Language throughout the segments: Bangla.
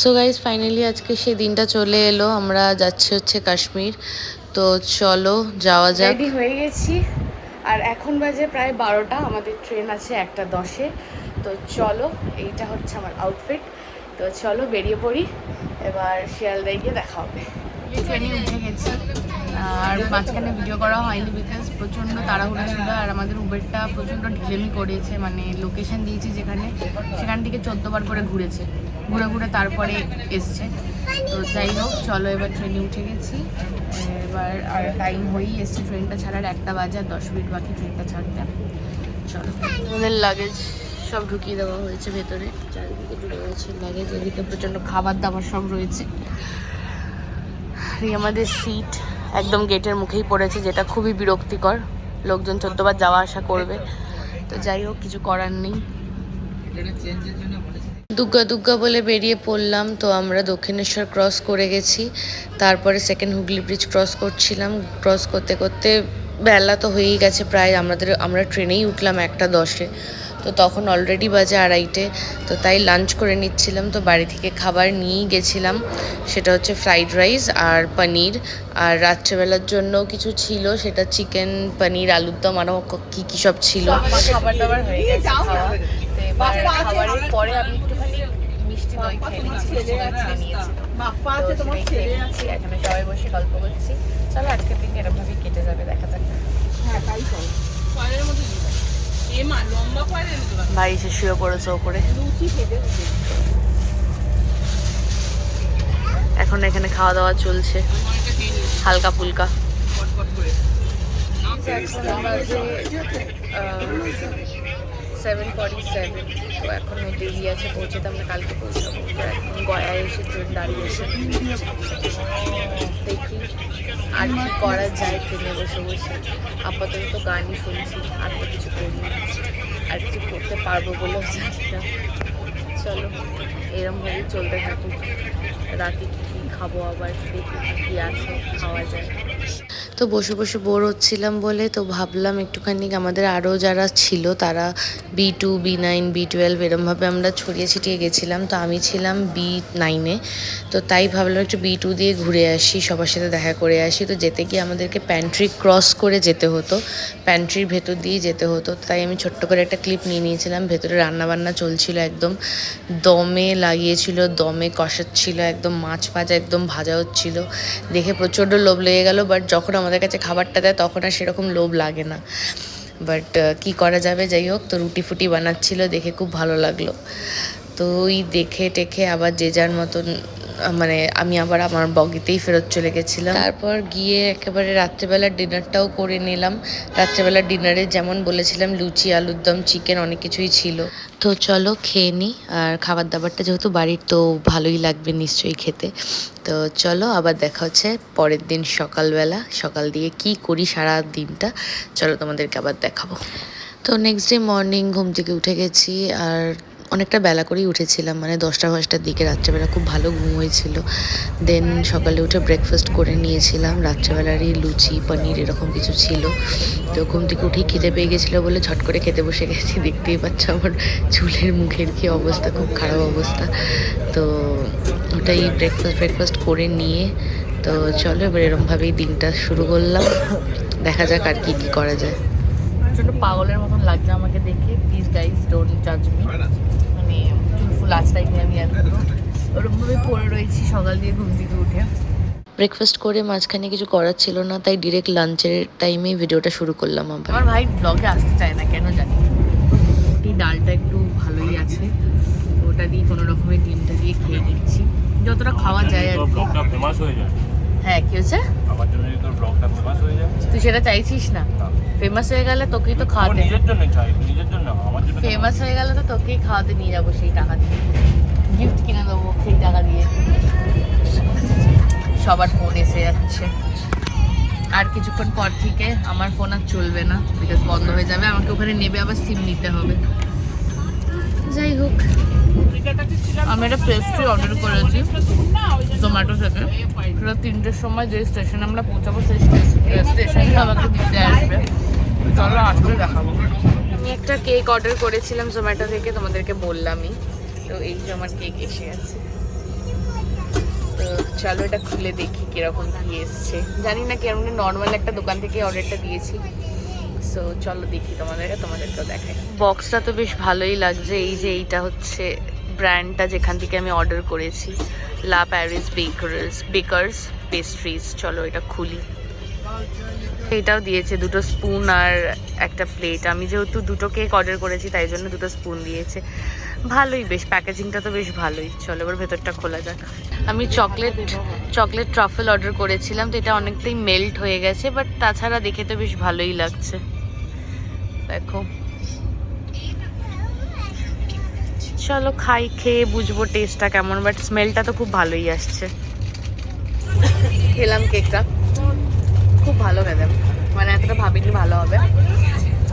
সো গাইজ ফাইনালি আজকে সেই দিনটা চলে এলো, আমরা যাচ্ছি হচ্ছে কাশ্মীর। তো চলো যাওয়া যাক। রেডি হয়ে গেছি আর এখন বাজে প্রায় 12টা, আমাদের ট্রেন আছে 1:10-এ। তো চলো, এইটা হচ্ছে আমার আউটফিট। তো চলো বেরিয়ে পড়ি, এবার শিয়ালদায় গিয়ে দেখা হবে। ট্রেনে উঠে গেছি আর মাঝখানে ভিডিও করা হয়নি বিকজ প্রচণ্ড তাড়াহুড়ো ছিল আর আমাদের উবেরটা প্রচণ্ড ঢিলেমি করেছে, মানে লোকেশন দিয়েছি যেখানে, সেখান থেকে 14 বার করে ঘুরে ঘুরে তারপরে এসছে। তো যাই হোক চলো, এবার ট্রেনে উঠে গেছি। এবার আর টাইম হয়েই এসছে ট্রেনটা ছাড়ার, 1টা বাজে আর 10 মিনিট বাকি ট্রেনটা ছাড়তে। চলো, আমাদের লাগেজ সব ঢুকিয়ে দেওয়া হয়েছে ভেতরে, চারিদিকে ঢুকে গেছে লাগেজ। এদিকে প্রচণ্ড খাবার দাবার সব রয়েছে। এই আমাদের সিট একদম গেটের মুখেই পড়েছে, যেটা খুবই বিরক্তিকর। লোকজন 14 বার যাওয়া আসা করবে, তো যাই হোক কিছু করার নেই। দুগ্গা দুগ্গা বলে বেরিয়ে পড়লাম। তো আমরা দক্ষিণেশ্বর ক্রস করে গেছি, তারপরে সেকেন্ড হুগলি ব্রিজ ক্রস করছিলাম। ক্রস করতে করতে বেলা তো হয়েই গেছে প্রায়, আমরা ট্রেনেই উঠলাম 1:10-এ। তো তখন অলরেডি বাজে 2:30। তো তাই লাঞ্চ করে নিচ্ছিলাম। তো বাড়ি থেকে খাবার নিয়েই গেছিলাম, সেটা হচ্ছে ফ্রাইড রাইস আর পনির। আর রাত্রেবেলার জন্য কিছু ছিল, সেটা চিকেন, পনির, আলুর দম, আরও কী কী সব ছিল। খাবার দাবার হয়ে গেছে খাওয়া। তো এবার খাবারের পরে আমি একটুখানি মিষ্টি দই খেয়ে নিয়েছি, এখানে সবাই বসে গল্প করছি। চলো আজকের দিন এরকমভাবেই কেটে যাবে, দেখা যাক। ভাই সে শুয়ে পড়েছে ওপরে। এখন এখানে খাওয়া দাওয়া চলছে হালকা ফুলকা। 7:47, তো এখনও দেরি আছে পৌঁছতে, আমরা কালকে পৌঁছাবো। তো এখন গয়ায় এসে ট্রেন দাঁড়িয়েছে, দেখি আর কি করা যায় ট্রেনে বসে বসে। আপাতত তো গানই শুনছি, আর তো কিছু করি না, আর কিছু করতে পারবো বলেও জানি না। চলো এরমভাবেই চলতে থাকুক। রাতে কী খাবো, আবার দেখি কী আছে খাওয়া যায়। তো বসে বসে বোর হচ্ছিলাম বলে তো ভাবলাম একটুখানি আমাদের আরও যারা ছিল তারা B2, B9, B12 এরমভাবে আমরা ছড়িয়ে ছিটিয়ে গেছিলাম। তো আমি ছিলাম B9-এ। তো তাই ভাবলাম একটু B2 দিয়ে ঘুরে আসি, সবার সাথে দেখা করে আসি। তো যেতে গিয়ে আমাদেরকে প্যান্ট্রি ক্রস করে যেতে হতো, প্যান্ট্রির ভেতর দিয়ে যেতে হতো। তাই আমি ছোট্ট করে একটা ক্লিপ নিয়ে নিয়েছিলাম। ভেতরে রান্নাবান্না চলছিল, একদম দমে লাগিয়েছিল, দমে কষাচ্ছিল, একদম মাছ ভাজা একদম ভাজা হচ্ছিল। দেখে প্রচণ্ড লোভ লেগে গেল, বাট যখন আমাদের কাছে খাবারটা দেয় তখন আর সেরকম লোভ লাগে না। বাট কি করা যাবে, যাই হোক। তো রুটি ফুটি বানাচ্ছিল, দেখে খুব ভালো লাগলো। তো ওই দেখে টেখে আবার যে যার মতন, মানে আমি আবার আমার বগিতেই ফেরত চলে গেছিলাম। তারপর গিয়ে একেবারে রাত্রেবেলার ডিনারটাও করে নিলাম। রাত্রেবেলার ডিনারে যেমন বলেছিলাম লুচি, আলুর দম, চিকেন, অনেক কিছুই ছিল। তো চলো খেয়ে নিই। আর খাবার দাবারটা যেহেতু বাড়ির, তো ভালোই লাগবে নিশ্চয়ই খেতে। তো চলো আবার দেখা হচ্ছে পরের দিন সকালবেলা। সকাল দিয়ে কি করি সারা দিনটা চলো তোমাদেরকে আবার দেখাবো। তো নেক্সট ডে মর্নিং ঘুম থেকে উঠে গেছি, আর অনেকটা বেলা করেই উঠেছিলাম, মানে 10টা-10টার দিকে। রাত্রেবেলা খুব ভালো ঘুম হয়েছিল। দেন সকালে উঠে ব্রেকফাস্ট করে নিয়েছিলাম। রাত্রেবেলারই লুচি, পনির এরকম কিছু ছিল। তো ঘুম থেকে উঠেই খিদে পেয়ে গেছিলো বলে ঝট করে খেতে বসে গেছি। দেখতেই পাচ্ছ আমার চুলের মুখের কি অবস্থা, খুব খারাপ অবস্থা। তো ওটাই ব্রেকফাস্ট করে নিয়ে তো চলো এবার এরমভাবেই দিনটা শুরু করলাম। দেখা যাক আর কি কি করা যায়। ছোট পাগলের মতন লাগছে আমাকে দেখে, প্লিজ গাইজ ডোন্ট জাজ মি। মানে ফুল লাস্ট টাইমে আমি ওরকমভাবে পড়ে রয়েছি সকাল দিয়ে ঘুম থেকে উঠে। ব্রেকফাস্ট করে মাঝখানে কিছু করার ছিল না, তাই ডিরেক্ট লাঞ্চের টাইমেই ভিডিওটা শুরু করলাম। আমার ভাই ব্লগে আসতে চায় না, কেন জানি। এই ডালটা একটু ভালোই আছে, ওটা দিয়ে কোনো রকমের ডিমটা দিয়ে খেয়ে নিচ্ছি, যতটা খাওয়া যায় আর কি। হ্যাঁ, কি হচ্ছে? আমার জন্য যদি তোর ব্লগটা ফেমাস হয়ে যায়, তুই সেটা চাইছিস না? ফেমাস হয়ে গেলে তোকেই তো খাওয়াতে, নিজের জন্য চাই, নিজের জন্য আমার জন্য। ফেমাস হয়ে গেলে তো তোকেই খাওয়াতে নিয়ে যাবো সেই টাকা দিয়ে, গিফট কিনে দেবো সেই টাকা দিয়ে। সবার ফোন এসে যাচ্ছে, আর কিছুক্ষণ পর থেকে আমার ফোন আর চলবে না, বিকজ বন্ধ হয়ে যাবে। আমাকে ওখানে নেবে আবার সিম নিতে হবে। যাই হোক, আমি একটা পেস্ট্রি অর্ডার করেছি জোম্যাটো থেকে। সেটা 3টের সময় যে স্টেশনে আমরা পৌঁছাবো সেই স্টেশনে আমাকে দিতে আসবে। চলো আসলে দেখাবো। আমি একটা কেক অর্ডার করেছিলাম জোম্যাটো থেকে, তোমাদেরকে বললামই। তো এই যে আমার কেক এসে গেছে। চলো এটা খুলে দেখি কিরকম কি এসছে। জানি না কিরকম, নর্মাল একটা দোকান থেকে অর্ডারটা দিয়েছি। সো চলো দেখি তোমাদেরকেও দেখাই। বক্সটা তো বেশ ভালোই লাগছে। এই যে এইটা হচ্ছে ব্র্যান্ডটা যেখান থেকে আমি অর্ডার করেছি, লা প্যারিস বেকার্স পেস্ট্রিজ। চলো এটা খুলি। এটাও দিয়েছে দুটো স্পুন আর একটা প্লেট। আমি যেহেতু দুটো কেক অর্ডার করেছি তাই জন্য দুটো স্পুন দিয়েছে। ভালোই, বেশ প্যাকেজিংটা তো বেশ ভালোই। চলো এবার ভেতরটা খোলা যাক। আমি চকলেট ট্রাফেল অর্ডার করেছিলাম, তো এটা অনেকটাই মেল্ট হয়ে গেছে, বাট তাছাড়া দেখে তো বেশ ভালোই লাগছে। দেখো, চলো খাই, খেয়ে বুঝবো টেস্টটা কেমন, বাট স্মেলটা তো খুব ভালোই আসছে। খেলাম কেকটা, খুব ভালো খেতে, মানে এতটা ভাবিনি ভালো হবে,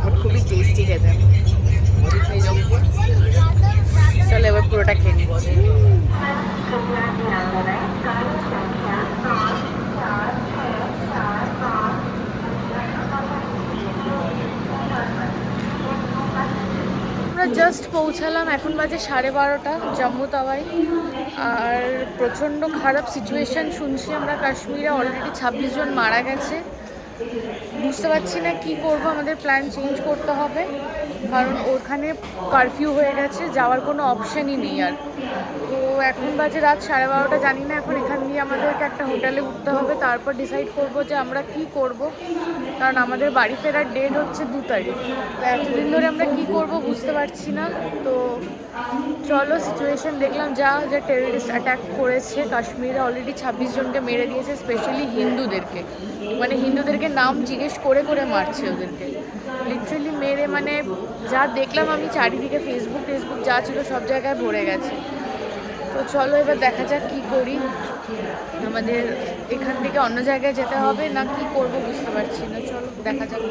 বাট খুবই টেস্টি খেতে। চলো এবার পুরোটা খেয়ে নিব। আমরা জাস্ট পৌঁছালাম, এখন বাজে 12:30 জম্মু তাওয়াই। আর প্রচণ্ড খারাপ সিচুয়েশান শুনছি আমরা কাশ্মীরে, অলরেডি 26 জন মারা গেছে। বুঝতে পারছি না কি করব, আমাদের প্ল্যান চেঞ্জ করতে হবে, কারণ ওখানে কারফিউ হয়ে গেছে, যাওয়ার কোনো অপশানই নেই আর। তো এখন বাজে রাত 12:30, জানি না এখন এখান দিয়ে আমাদেরকে একটা হোটেলে উঠতে হবে, তারপর ডিসাইড করব যে আমরা কি করব, কারণ আমাদের বাড়ি ফেরার ডেট হচ্ছে 2 তারিখ। তো এতদিন ধরে আমরা কি করব বুঝতে পারছি না। তো চলো, সিচুয়েশন দেখলাম যা টেররিস্ট অ্যাটাক করেছে কাশ্মীরে, অলরেডি 26 জনকে মেরে দিয়েছে, স্পেশালি হিন্দুদেরকে, মানে হিন্দুদেরকে নাম জিজ্ঞেস করে করে মারছে ওদেরকে, লিটারেলি মেরে, মানে যা দেখলাম আমি চারিদিকে, ফেসবুক যা ছিল সব জায়গায় ভরে গেছে। তো চলো এবার দেখা যাক কী করি, আমাদের এখান থেকে অন্য জায়গায় যেতে হবে না কি করব বুঝতে পারছি না। চলো দেখা যাক।